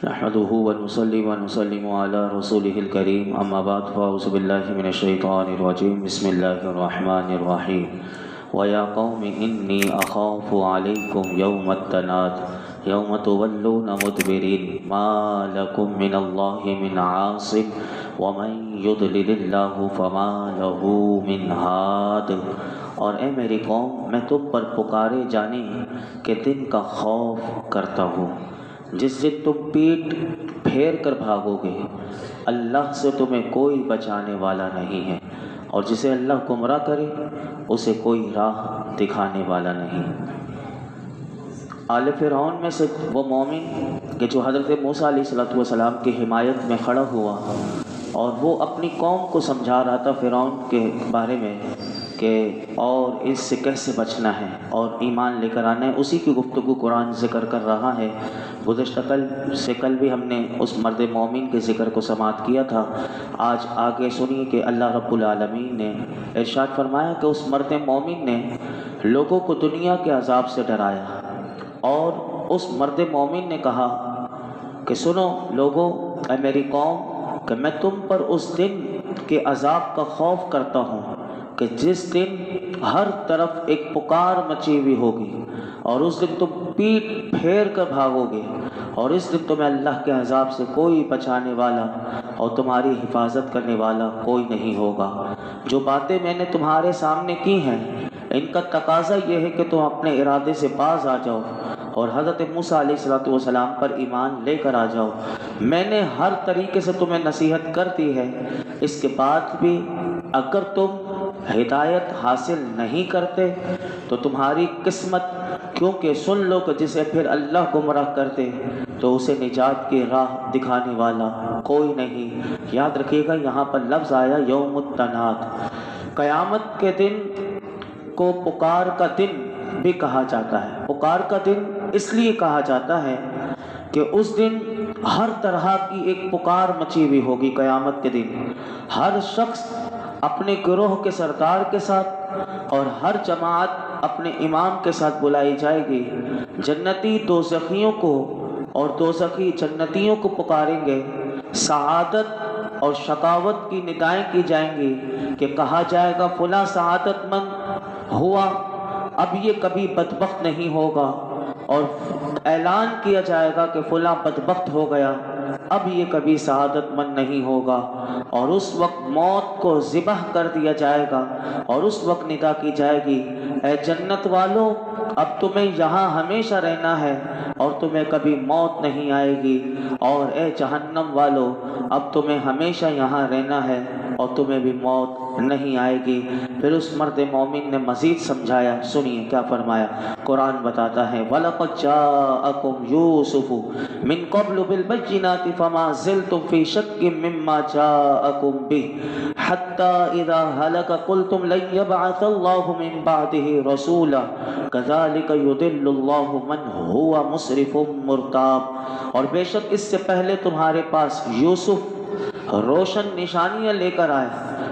نحمده ونصلي ونسلم على رسوله الكريم اما بعد فاعوذ بالله من الشيطان الرجيم بسم الله الرحمن الرحيم ويا قوم إني أخاف عليكم يوم التناد يوم تولون مدبرين ما لكم من الله من عاصم ومن يضلل الله فما له من هاد۔ اور اے میری قوم، میں تم پر پکارے جانے کے دن کا خوف کرتا ہوں جس دن تم پیٹ پھیر کر بھاگو گے، اللہ سے تمہیں کوئی بچانے والا نہیں ہے، اور جسے اللہ گمراہ کرے اسے کوئی راہ دکھانے والا نہیں۔ آل فرعون میں سے وہ مومن کہ جو حضرت موسیٰ علیہ السلام کی حمایت میں کھڑا ہوا اور وہ اپنی قوم کو سمجھا رہا تھا فرعون کے بارے میں کہ اور اس سے کیسے بچنا ہے اور ایمان لے کر آنا ہے، اسی کی گفتگو قرآن ذکر کر رہا ہے۔ گزشتہ کل بھی ہم نے اس مرد مومن کے ذکر کو سماعت کیا تھا۔ آج آگے سنیے کہ اللہ رب العالمین نے ارشاد فرمایا کہ اس مرد مومن نے لوگوں کو دنیا کے عذاب سے ڈرایا، اور اس مرد مومن نے کہا کہ سنو لوگوں، اے میری قوم، کہ میں تم پر اس دن کے عذاب کا خوف کرتا ہوں کہ جس دن ہر طرف ایک پکار مچی ہوئی ہوگی، اور اس دن تم پیٹ پھیر کر بھاگو گے، اور اس دن تمہیں اللہ کے عذاب سے کوئی بچانے والا اور تمہاری حفاظت کرنے والا کوئی نہیں ہوگا۔ جو باتیں میں نے تمہارے سامنے کی ہیں ان کا تقاضا یہ ہے کہ تم اپنے ارادے سے باز آ جاؤ اور حضرت موسیٰ علیہ السلام پر ایمان لے کر آ جاؤ۔ میں نے ہر طریقے سے تمہیں نصیحت کر دی ہے، اس کے بعد بھی اگر تم ہدایت حاصل نہیں کرتے تو تمہاری قسمت، کیونکہ سن لو کہ جسے پھر اللہ گمراہ کرتے تو اسے نجات کی راہ دکھانے والا کوئی نہیں۔ یاد رکھیے گا یہاں پر لفظ آیا یوم التناد۔ قیامت کے دن کو پکار کا دن بھی کہا جاتا ہے۔ پکار کا دن اس لیے کہا جاتا ہے کہ اس دن ہر طرح کی ایک پکار مچی ہوئی ہوگی۔ قیامت کے دن ہر شخص اپنے گروہ کے سردار کے ساتھ اور ہر جماعت اپنے امام کے ساتھ بلائی جائے گی۔ جنتی دوزخیوں کو اور دوزخی جنتیوں کو پکاریں گے۔ سعادت اور شقاوت کی ندائیں کی جائیں گی کہ کہا جائے گا فلاں سعادت مند ہوا، اب یہ کبھی بدبخت نہیں ہوگا، اور اعلان کیا جائے گا کہ فلاں بدبخت ہو گیا، اب یہ کبھی سعادت مند نہیں ہوگا۔ اور اس وقت موت کو ذبح کر دیا جائے گا، اور اس وقت ندا کی جائے گی اے جنت والو، اب تمہیں یہاں ہمیشہ رہنا ہے اور تمہیں کبھی موت نہیں آئے گی، اور اے جہنم والو، اب تمہیں ہمیشہ یہاں رہنا ہے اور تمہیں بھی موت نہیں آئے گی۔ پھر اس مرد مومن نے مزید سمجھایا، سنیے کیا فرمایا۔ قرآن بتاتا ہے وَلَقَدْ جَاءَكُمْ يُوسُفُ مِنْ قَبْلُ بِالْبَيِّنَاتِ فَمَا زِلْتُمْ فِي شَكٍّ مِّمَّا جَاءَكُمْ بِهِ حَتَّى إِذَا هَلَكَ قُلْتُمْ لَن يَبْعَثَ اللَّهُ مِن بَعْدِهِ رَسُولًا كَذَلِكَ يُضِلُّ اللَّهُ مَنْ هُوَ مُسْرِفٌ مُرْتَابٌ۔ اور بے شک اس سے پہلے تمہارے پاس یوسف روشن نشانیاں لے کر آئے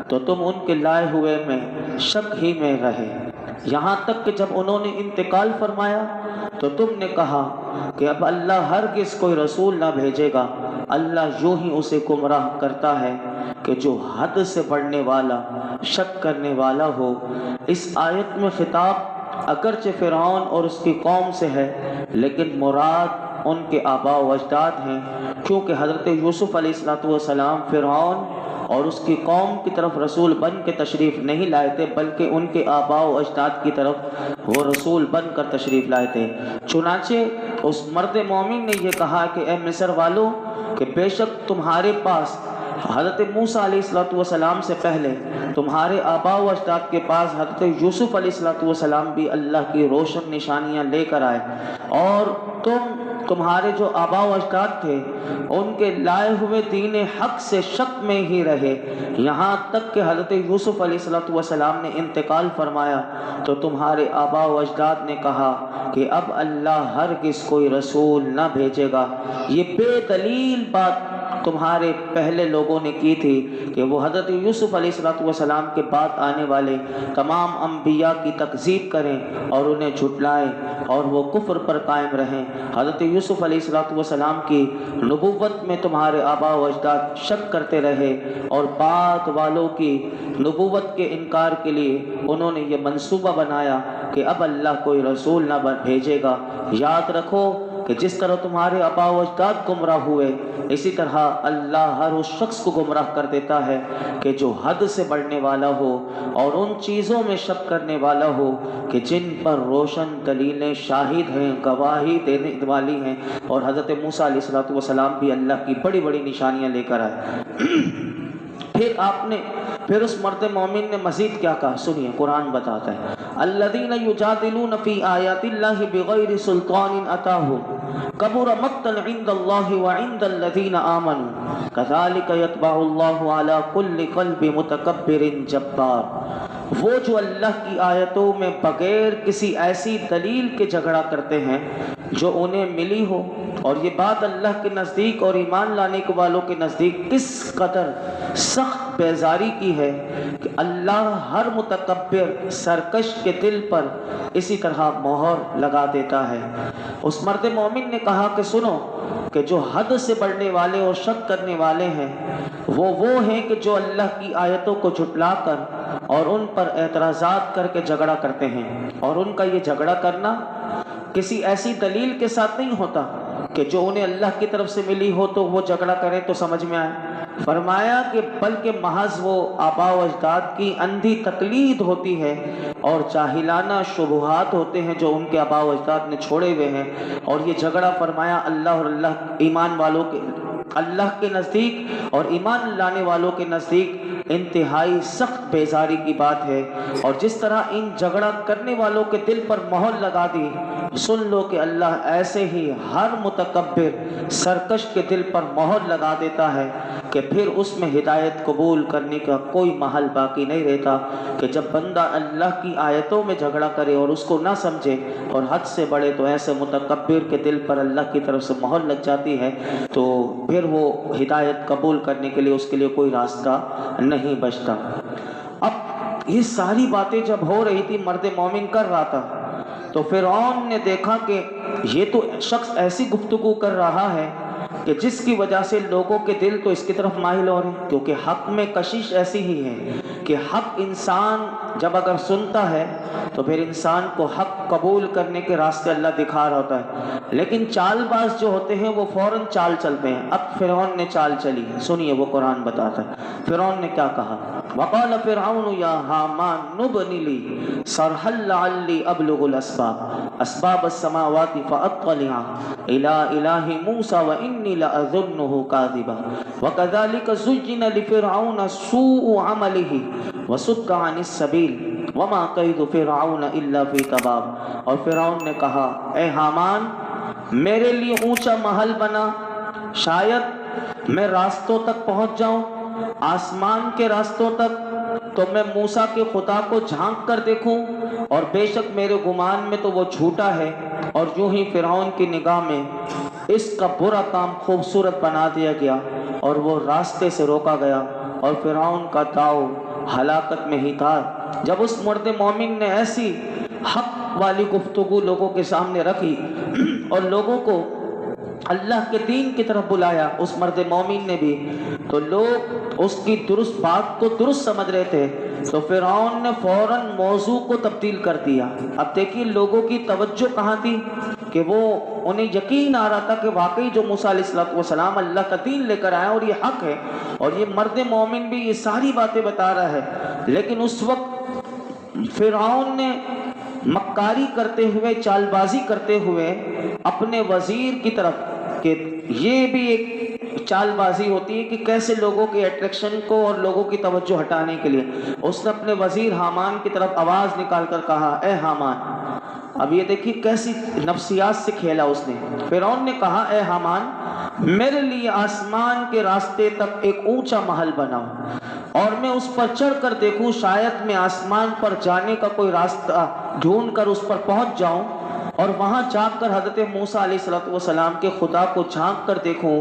تو تم ان کے لائے ہوئے میں شک ہی میں رہے، یہاں تک کہ جب انہوں نے انتقال فرمایا تو تم نے کہا کہ اب اللہ ہرگز کوئی رسول نہ بھیجے گا۔ اللہ یوں ہی اسے گمراہ کرتا ہے کہ جو حد سے بڑھنے والا، شک کرنے والا ہو۔ اس آیت میں خطاب اگرچہ فرعون اور اس کی قوم سے ہے، لیکن مراد ان کے آباء و اجداد ہیں، کیونکہ حضرت یوسف علیہ السلام فرعون اور اس کی قوم کی طرف رسول بن کے تشریف نہیں لائے تھے، بلکہ ان کے آباء و اجداد کی طرف وہ رسول بن کر تشریف لائے تھے۔ چنانچہ اس مرد مومن نے یہ کہا کہ اے مصر والو، کہ بے شک تمہارے پاس حضرت موسیٰ علیہ السلام سے پہلے تمہارے آباء و اجداد کے پاس حضرت یوسف علیہ السلام بھی اللہ کی روشن نشانیاں لے کر آئے، اور تمہارے جو آباء و اجداد تھے ان کے لائے ہوئے دین حق سے شک میں ہی رہے، یہاں تک کہ حضرت یوسف علیہ السلام نے انتقال فرمایا تو تمہارے آباء و اجداد نے کہا کہ اب اللہ ہرگز کوئی رسول نہ بھیجے گا۔ یہ بے دلیل بات تمہارے پہلے لوگوں نے کی تھی کہ وہ حضرت یوسف علیہ السلام کے بعد آنے والے تمام انبیاء کی تکذیب کریں اور انہیں جھٹلائیں اور وہ کفر پر قائم رہیں۔ حضرت یوسف علیہ السلام کی نبوت میں تمہارے آباء و اجداد شک کرتے رہے اور بعد والوں کی نبوت کے انکار کے لیے انہوں نے یہ منصوبہ بنایا کہ اب اللہ کوئی رسول نہ بھیجے گا۔ یاد رکھو کہ جس طرح تمہارے آباء و اجداد گمراہ ہوئے، اسی طرح اللہ ہر اس شخص کو گمراہ کر دیتا ہے کہ جو حد سے بڑھنے والا ہو اور ان چیزوں میں شک کرنے والا ہو کہ جن پر روشن دلیلیں شاہد ہیں، گواہی دینے والی ہیں۔ اور حضرت موسیٰ علیہ السلام بھی اللہ کی بڑی بڑی نشانیاں لے کر آئے۔ پھر اس مرد مومن نے مزید کیا کہا، سنیے قرآن بتاتا ہے، الذین یجادلون فی آیات اللہ بغیر سلطان اتاہم کبر مقتا عند اللہ وعند الذین آمنوا کذالک یطبع اللہ علی کل قلب متکبر جبار۔ وہ جو اللہ کی آیتوں میں بغیر کسی ایسی دلیل کے جھگڑا کرتے ہیں جو انہیں ملی ہو، اور یہ بات اللہ کے نزدیک اور ایمان لانے والوں کے نزدیک کس قدر سخت بیزاری کی ہے کہ اللہ ہر متکبر سرکش کے دل پر اسی طرح مہر لگا دیتا ہے۔ اس مرد مومن نے کہا کہ سنو کہ جو حد سے بڑھنے والے اور شک کرنے والے ہیں وہ ہیں کہ جو اللہ کی آیتوں کو جھٹلا کر اور ان پر اعتراضات کر کے جھگڑا کرتے ہیں، اور ان کا یہ جھگڑا کرنا کسی ایسی دلیل کے ساتھ نہیں ہوتا کہ جو انہیں اللہ کی طرف سے ملی ہو تو وہ جھگڑا کریں تو سمجھ میں آئے۔ فرمایا کہ بلکہ محض وہ آباء و اجداد کی اندھی تقلید ہوتی ہے اور جاہلانہ شبہات ہوتے ہیں جو ان کے آباء و اجداد نے چھوڑے ہوئے ہیں، اور یہ جھگڑا فرمایا اللہ اور اللہ کے نزدیک اور ایمان لانے والوں کے نزدیک انتہائی سخت بیزاری کی بات ہے۔ اور جس طرح ان جھگڑا کرنے والوں کے دل پر مہر لگا دی، سن لو کہ اللہ ایسے ہی ہر متکبر سرکش کے دل پر مہر لگا دیتا ہے کہ پھر اس میں ہدایت قبول کرنے کا کوئی محل باقی نہیں رہتا، کہ جب بندہ اللہ کی آیتوں میں جھگڑا کرے اور اس کو نہ سمجھے اور حد سے بڑھے تو ایسے متکبر کے دل پر اللہ کی طرف سے مہر لگ جاتی ہے، تو پھر وہ ہدایت قبول کرنے کے لیے اس کے لیے کوئی راستہ نہیں بچتا۔ اب یہ ساری باتیں جب ہو رہی تھی، مرد مومن کر رہا تھا، تو فرعون نے دیکھا کہ یہ تو شخص ایسی گفتگو کر رہا ہے کہ جس کی وجہ سے لوگوں کے دل تو اس کی طرف مائل ہو رہے ہیں، کیونکہ حق میں کشش ایسی ہی ہے کہ حق انسان جب اگر سنتا ہے تو پھر انسان کو حق قبول کرنے کے راستے اللہ دکھا رہا ہوتا ہے، لیکن چال باز جو ہوتے ہیں وہ فوراً چال چلتے ہیں۔ اب فرعون نے چال چلی، سنیے وہ قرآن بتاتا ہے فرعون نے کیا کہا، وقال فرعون یا حامان ابن لی صرحا لعلی ابلغ اسباب السماوات فاطلع الى الہ موسیٰ وانی لأظنہ کاذبا وکذلک زین لفرعون سوء عملہ وصد عن السبیل وما قید فرعون الا فی تباب۔ اور فرعون نے کہا، اے حامان میرے لیے اونچا محل بنا، شاید میں راستوں تک پہنچ جاؤں، آسمان کے راستوں تک، تو میں موسیٰ کے خدا کو جھانک کر دیکھوں، اور بے شک میرے گمان میں تو وہ جھوٹا ہے۔ اور یوں ہی فرعون کی نگاہ میں اس کا برا کام خوبصورت بنا دیا گیا اور وہ راستے سے روکا گیا، اور فرعون کا داؤ ہلاکت میں ہی تھا۔ جب اس مرد مومن نے ایسی حق والی گفتگو لوگوں کے سامنے رکھی اور لوگوں کو اللہ کے دین کی طرف بلایا، اس مرد مومن نے بھی، تو لوگ اس کی درست بات کو درست سمجھ رہے تھے، تو فرعون نے فوراً موضوع کو تبدیل کر دیا۔ اب دیکھیے لوگوں کی توجہ کہاں تھی کہ وہ انہیں یقین آ رہا تھا کہ واقعی جو موسیٰ علیہ السلام اللہ کا دین لے کر آئے اور یہ حق ہے، اور یہ مرد مومن بھی یہ ساری باتیں بتا رہا ہے، لیکن اس وقت فرعون نے مکاری کرتے ہوئے، چال بازی کرتے ہوئے اپنے وزیر کی طرف، کہ یہ بھی ایک چال بازی ہوتی ہے کہ کیسے لوگوں کے اٹریکشن کو اور لوگوں کی توجہ ہٹانے کے لیے، اس نے اپنے وزیر حامان کی طرف آواز نکال کر کہا، اے حامان۔ اب یہ دیکھیے کیسی نفسیات سے کھیلا اس نے۔ فرعون نے کہا، اے حامان میرے لیے آسمان کے راستے تک ایک اونچا محل بناؤ، اور میں اس پر چڑھ کر دیکھوں، شاید میں آسمان پر جانے کا کوئی راستہ ڈھونڈ کر اس پر پہنچ جاؤں، اور وہاں جا کر حضرت موسیٰ علیہ السلام کے خدا کو جھانک کر دیکھوں،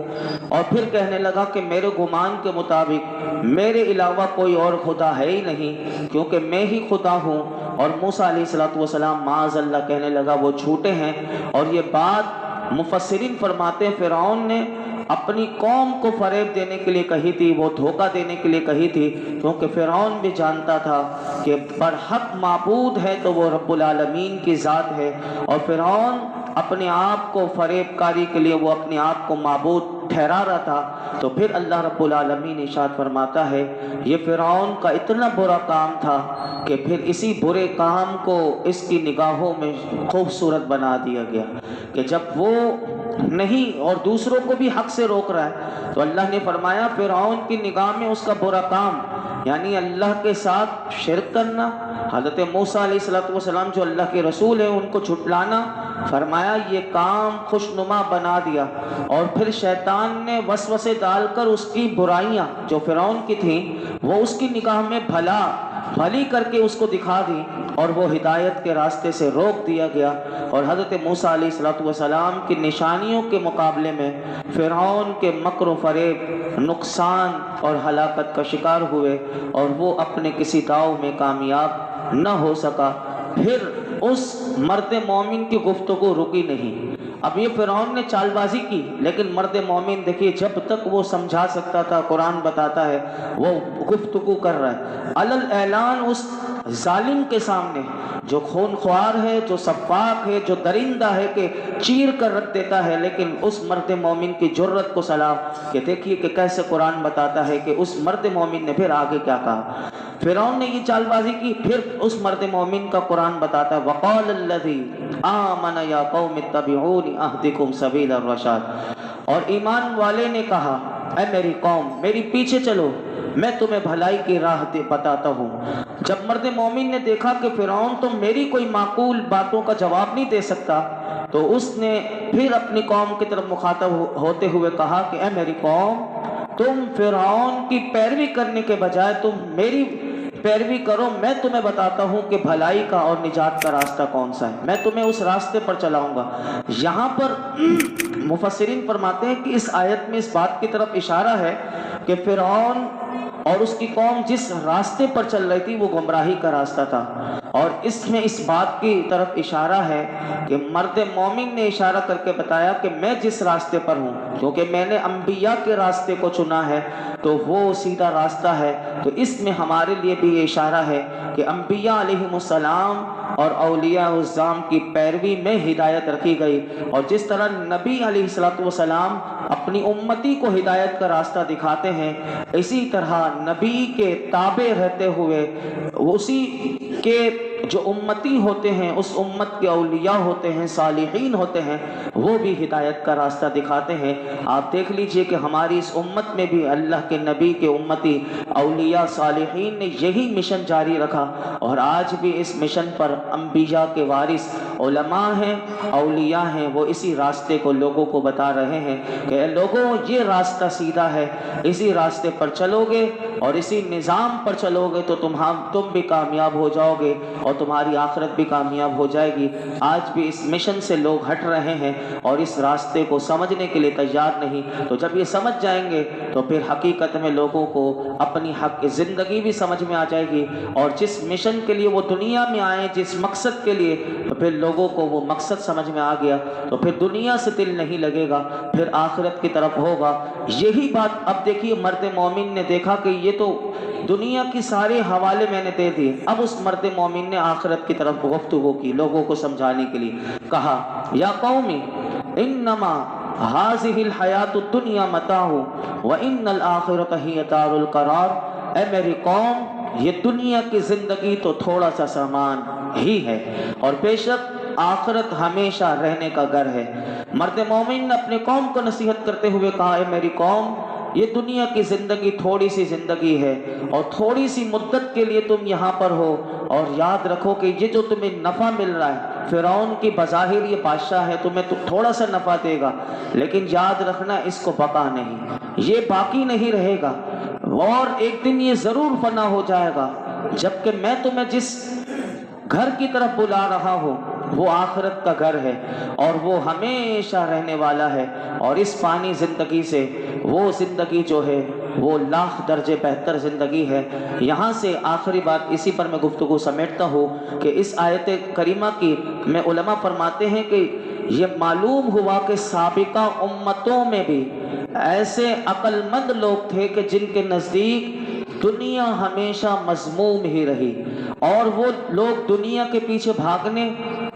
اور پھر کہنے لگا کہ میرے گمان کے مطابق میرے علاوہ کوئی اور خدا ہے ہی نہیں، کیونکہ میں ہی خدا ہوں۔ اور موسیٰ علیہ السلام معاذ اللہ کہنے لگا وہ جھوٹے ہیں۔ اور یہ بات مفسرین فرماتے ہیں فرعون نے اپنی قوم کو فریب دینے کے لیے کہی تھی، وہ دھوکہ دینے کے لیے کہی تھی، کیونکہ فرعون بھی جانتا تھا کہ برحق معبود ہے تو وہ رب العالمین کی ذات ہے، اور فرعون اپنے آپ کو فریب کاری کے لیے وہ اپنے آپ کو معبود ٹھہرا رہا تھا۔ تو پھر اللہ رب العالمین ارشاد فرماتا ہے یہ فرعون کا اتنا برا کام تھا کہ پھر اسی برے کام کو اس کی نگاہوں میں خوبصورت بنا دیا گیا، کہ جب وہ نہیں اور دوسروں کو بھی حق سے روک رہا ہے، تو اللہ نے فرمایا فرعون کی نگاہ میں اس کا برا کام یعنی اللہ کے ساتھ شرک کرنا، حضرت موسیٰ علیہ السلام جو اللہ کے رسول ہیں ان کو جھٹلانا، فرمایا یہ کام خوشنما بنا دیا۔ اور پھر شیطان نے وسوسے ڈال کر اس کی برائیاں جو فرعون کی تھیں وہ اس کی نگاہ میں بھلی کر کے اس کو دکھا دی، اور وہ ہدایت کے راستے سے روک دیا گیا۔ اور حضرت موسیٰ علیہ السلام کی نشانیوں کے مقابلے میں فرعون کے مکر و فریب، نقصان اور ہلاکت کا شکار ہوئے، اور وہ اپنے کسی داؤ میں کامیاب نہ ہو سکا۔ پھر اس مرد مومن کی گفتگو رکی نہیں۔ اب یہ فرعون نے چال بازی کی، لیکن مرد مومن دیکھیے جب تک وہ سمجھا سکتا تھا، قرآن بتاتا ہے وہ گفتگو کر رہا ہے علل اعلان اس ظالم کے سامنے جو خون خوار ہے، جو سفاک ہے، جو درندہ ہے کہ چیر کر رکھ دیتا ہے، لیکن اس مرد مومن کی جرت کو سلام کہ دیکھیے کہ کیسے قرآن بتاتا ہے کہ اس مرد مومن نے پھر آگے کیا کہا۔ فرعون نے یہ چال بازی کی، پھر اس مرد مومن کا قرآن بتاتا ہے وَقَالَ الَّذِي آمَنَ يَا قَوْمِ اتَّبِعُونِ أَهْدِكُمْ سَبِيلَ الرَّشَادِ، اور ایمان والے نے کہا اے میری قوم میری پیچھے چلو، میں تمہیں بھلائی کی راہ بتاتا ہوں۔ جب مرد مومن نے دیکھا کہ فرعون تو میری کوئی معقول باتوں کا جواب نہیں دے سکتا، تو اس نے پھر اپنی قوم کی طرف مخاطب ہوتے ہوئے کہا کہ اے میری قوم تم فرعون کی پیروی کرنے کے بجائے تم میری پیروی کرو، میں تمہیں بتاتا ہوں کہ بھلائی کا اور نجات کا راستہ کون سا ہے، میں تمہیں اس راستے پر چلاؤں گا۔ یہاں پر مفسرین فرماتے ہیں کہ اس آیت میں اس بات کی طرف اشارہ ہے کہ فرعون اور اس کی قوم جس راستے پر چل رہی تھی وہ گمراہی کا راستہ تھا، اور اس میں اس بات کی طرف اشارہ ہے کہ مرد مومن نے اشارہ کر کے بتایا کہ میں جس راستے پر ہوں، کیونکہ میں نے انبیاء کے راستے کو چنا ہے تو وہ سیدھا راستہ ہے۔ تو اس میں ہمارے لیے بھی یہ اشارہ ہے کہ انبیاء علیہم السلام اور اولیاء الزام کی پیروی میں ہدایت رکھی گئی، اور جس طرح نبی علیہ السلام اپنی امتی کو ہدایت کا راستہ دکھاتے ہیں، اسی طرح نبی کے تابع رہتے ہوئے اسی کے جو امتی ہوتے ہیں، اس امت کے اولیاء ہوتے ہیں، صالحین ہوتے ہیں، وہ بھی ہدایت کا راستہ دکھاتے ہیں۔ آپ دیکھ لیجئے کہ ہماری اس امت میں بھی اللہ کے نبی کے امتی اولیاء صالحین نے یہی مشن جاری رکھا، اور آج بھی اس مشن پر انبیاء کے وارث علماء ہیں، اولیاء ہیں، وہ اسی راستے کو لوگوں کو بتا رہے ہیں کہ اے لوگوں یہ راستہ سیدھا ہے، اسی راستے پر چلو گے اور اسی نظام پر چلو گے تو تم بھی کامیاب ہو جاؤ گے اور تمہاری آخرت بھی کامیاب ہو جائے گی۔ آج بھی اس مشن سے لوگ ہٹ رہے ہیں اور اس راستے کو سمجھنے کے لیے تیار نہیں، تو جب یہ سمجھ جائیں گے تو پھر حقیقت میں لوگوں کو اپنی حق زندگی بھی سمجھ میں آ جائے گی، اور جس مشن کے لیے وہ دنیا میں آئے، جس مقصد کے لیے، تو پھر لوگوں کو وہ مقصد سمجھ میں آ گیا تو پھر دنیا سے دل نہیں لگے گا، پھر آخرت کی طرف ہوگا۔ یہی بات اب دیکھیے مرد مومن نے دیکھا کہ یہ تو دنیا کی سارے حوالے میں نے دے دیے، اب اس مرد مومن نے آخرت کی طرف گفتگو کی لوگوں کو سمجھانے کے لیے، کہا یا قومی انما هذه الحیات الدنیا متاع وان الآخرۃ ہی دار القرار، اے میری قوم یہ دنیا کی زندگی تو تھوڑا سا سامان ہی ہے، اور بے شک آخرت ہمیشہ رہنے کا گھر ہے۔ مرد مومن نے اپنے قوم کو نصیحت کرتے ہوئے کہا اے میری قوم یہ دنیا کی زندگی تھوڑی سی زندگی ہے، اور تھوڑی سی مدت کے لیے تم یہاں پر ہو، اور یاد رکھو کہ یہ جو تمہیں نفع مل رہا ہے، فرعون کی بظاہر یہ بادشاہ ہے، تمہیں تھوڑا سا نفع دے گا، لیکن یاد رکھنا اس کو بقا نہیں، یہ باقی نہیں رہے گا، اور ایک دن یہ ضرور فنا ہو جائے گا۔ جبکہ میں تمہیں جس گھر کی طرف بلا رہا ہوں وہ آخرت کا گھر ہے اور وہ ہمیشہ رہنے والا ہے، اور اس فانی زندگی سے وہ زندگی جو ہے وہ لاکھ درجے بہتر زندگی ہے۔ یہاں سے آخری بات اسی پر میں گفتگو سمیٹتا ہوں کہ اس آیت کریمہ کی میں علماء فرماتے ہیں کہ یہ معلوم ہوا کہ سابقہ امتوں میں بھی ایسے عقل مند لوگ تھے کہ جن کے نزدیک دنیا ہمیشہ مذموم ہی رہی، اور وہ لوگ دنیا کے پیچھے بھاگنے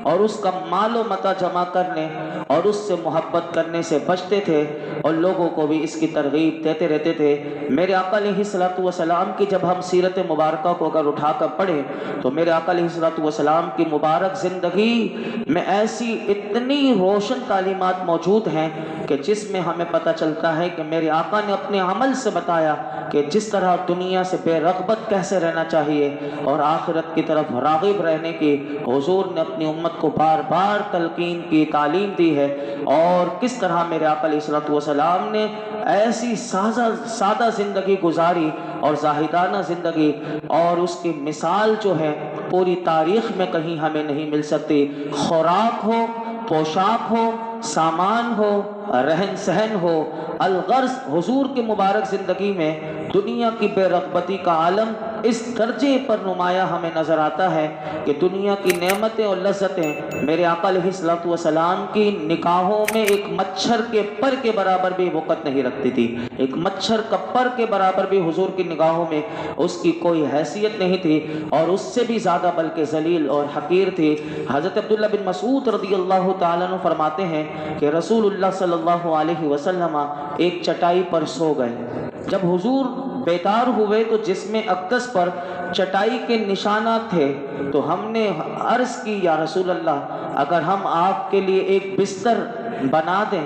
اور اس کا مال و متاع جمع کرنے اور اس سے محبت کرنے سے بچتے تھے، اور لوگوں کو بھی اس کی ترغیب دیتے رہتے تھے۔ میرے آقا علیہ الصلوۃ والسلام کی جب ہم سیرت مبارکہ کو اگر اٹھا کر پڑھیں تو میرے آقا علیہ الصلوۃ والسلام کی مبارک زندگی میں ایسی اتنی روشن تعلیمات موجود ہیں کہ جس میں ہمیں پتہ چلتا ہے کہ میرے آقا نے اپنے عمل سے بتایا کہ جس طرح دنیا سے بے رغبت کیسے رہنا چاہیے اور آخرت کی طرف راغب رہنے کی حضور نے اپنی امت کو بار بار تلقین کی، تعلیم دی ہے، اور کس طرح میرے آقا علیہ الصلوۃ والسلام نے ایسی سادہ زندگی گزاری اور زاہدانہ زندگی، اور اس کی مثال جو ہے پوری تاریخ میں کہیں ہمیں نہیں مل سکتی۔ خوراک ہو، پوشاک ہو، سامان ہو، رہن سہن ہو، الغرض حضور کی مبارک زندگی میں دنیا کی بے رغبتی کا عالم اس درجے پر نمایاں ہمیں نظر آتا ہے کہ دنیا کی نعمتیں اور لذتیں میرے آقا علیہ الصلوۃ والسلام کی نگاہوں میں ایک مچھر کے پر کے برابر بھی وقت نہیں رکھتی تھی، ایک مچھر کا پر کے برابر بھی حضور کی نگاہوں میں اس کی کوئی حیثیت نہیں تھی، اور اس سے بھی زیادہ بلکہ ذلیل اور حقیر تھی۔ حضرت عبداللہ بن مسعود رضی اللہ تعالیٰ عنہ فرماتے ہیں کہ رسول اللہ صلی اللہ علیہ وسلم ایک چٹائی پر سو گئے۔ جب حضور بیدار ہوئے تو جسم اقدس پر چٹائی کے نشانات تھے، تو ہم نے عرض کی یا رسول اللہ اگر ہم آپ کے لیے ایک بستر بنا دیں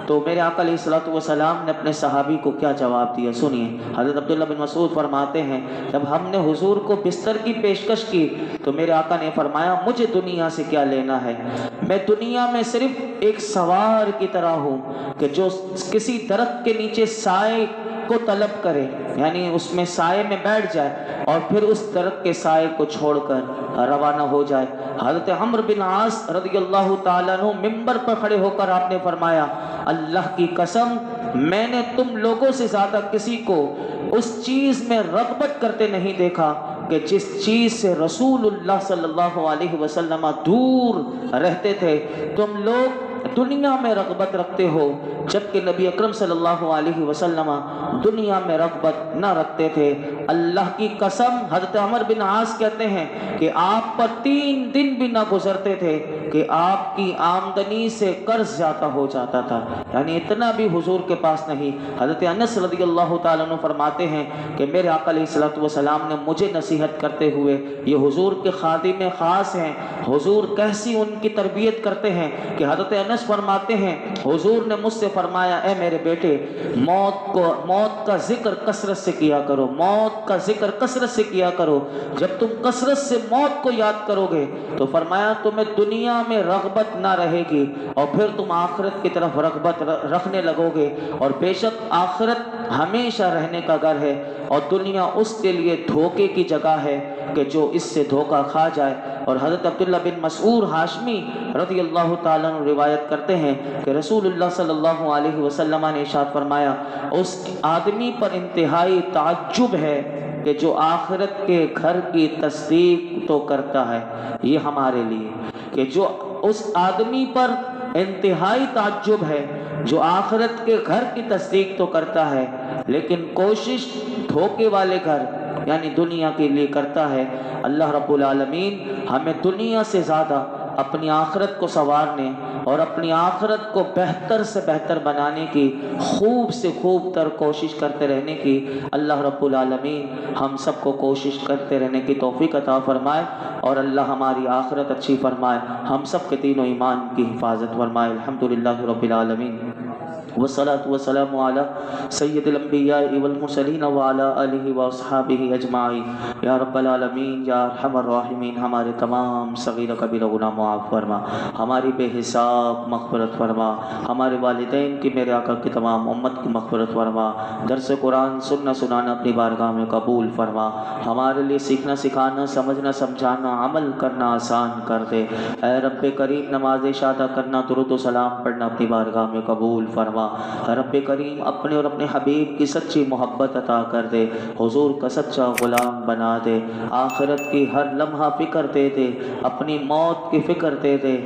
تو میرے آقا علیہ الصلوۃ والسلام نے اپنے صحابی کو کیا جواب دیا، سنیے۔ حضرت عبداللہ بن مسعود فرماتے ہیں جب ہم نے حضور کو بستر کی پیشکش کی تو میرے آقا نے فرمایا مجھے دنیا سے کیا لینا ہے، میں دنیا میں صرف ایک سوار کی طرح ہوں کہ جو کسی درخت کے نیچے سائے کو طلب کرے، یعنی اس میں سائے میں بیٹھ جائے اور پھر اس درخت کے سائے کو چھوڑ کر روانہ ہو جائے۔ حضرت عمرو بن عاص رضی اللہ تعالیٰ عنہ ممبر پر کھڑے ہو کر آپ نے فرمایا اللہ کی قسم میں نے تم لوگوں سے زیادہ کسی کو اس چیز میں رغبت کرتے نہیں دیکھا کہ جس چیز سے رسول اللہ صلی اللہ علیہ وسلم دور رہتے تھے۔ تم لوگ دنیا میں رغبت رکھتے ہو جبکہ نبی اکرم صلی اللہ علیہ وسلم دنیا میں رغبت نہ رکھتے تھے۔ اللہ کی قسم حضرت عمر بن عاص کہتے ہیں کہ آپ پر 3 دن بھی نہ گزرتے تھے کہ آپ کی آمدنی سے قرض زیادہ ہو جاتا تھا، یعنی اتنا بھی حضور کے پاس نہیں۔ حضرت انس رضی اللہ تعالیٰ عنہ فرماتے ہیں کہ میرے آقا علیہ الصلوۃ والسلام نے مجھے نصیحت کرتے ہوئے، یہ حضور کے خادم خاص ہیں، حضور کیسی ان کی تربیت کرتے ہیں کہ حضرت انس فرماتے ہیں حضور نے مجھ سے فرمایا اے میرے بیٹے موت کا ذکر کثرت سے کیا کرو، موت کا ذکر کثرت سے کیا کرو، جب تم کثرت سے موت کو یاد کرو گے تو فرمایا تمہیں دنیا میں رغبت نہ رہے گی اور پھر تم آخرت کی طرف رغبت رکھنے لگو گے، اور بے شک آخرت ہمیشہ رہنے کا گھر ہے اور دنیا اس کے لیے دھوکے کی جگہ ہے کہ جو اس سے دھوکہ کھا جائے۔ اور حضرت عبداللہ بن مسعود ہاشمی رضی اللہ تعالیٰ عنہ روایت کرتے ہیں کہ رسول اللہ صلی اللہ علیہ وسلم نے ارشاد فرمایا اس آدمی پر انتہائی تعجب ہے کہ جو آخرت کے گھر کی تصدیق تو کرتا ہے، یہ ہمارے لیے کہ جو اس آدمی پر انتہائی تعجب ہے جو آخرت کے گھر کی تصدیق تو کرتا ہے لیکن کوشش دھوکے والے گھر یعنی دنیا کے لیے کرتا ہے۔ اللہ رب العالمین ہمیں دنیا سے زیادہ اپنی آخرت کو سنوارنے اور اپنی آخرت کو بہتر سے بہتر بنانے کی خوب سے خوب تر کوشش کرتے رہنے کی اللہ رب العالمین ہم سب کو کوشش کرتے رہنے کی توفیق عطا فرمائے، اور اللہ ہماری آخرت اچھی فرمائے، ہم سب کے دین و ایمان کی حفاظت فرمائے۔ الحمدللہ رب العالمین۔ والصلاة والسلام على سید الانبیاء والمرسلین وعلى آلہ واصحابہ اجمعین یا رب العالمین یا ارحم الراحمین۔ ہمارے تمام صغیر کبیرہ گناہ معاف فرما، ہماری بے حساب مغفرت فرما، ہمارے والدین کی، میرے آقا کی تمام امت کی مغفرت فرما، درس قرآن سننا سنانا اپنی بارگاہ میں قبول فرما، ہمارے لیے سیکھنا سکھانا، سمجھنا سمجھانا، عمل کرنا آسان کر دے۔ اے رب کریم نماز عشاء ادا کرنا، درود و سلام پڑھنا اپنی بارگاہ میں قبول فرما۔ رب کریم اپنے اور اپنے حبیب کی سچی محبت عطا کر دے، حضور کا سچا غلام بنا دے، آخرت کی ہر لمحہ فکر دے دے، اپنی موت کی فکر دے دے۔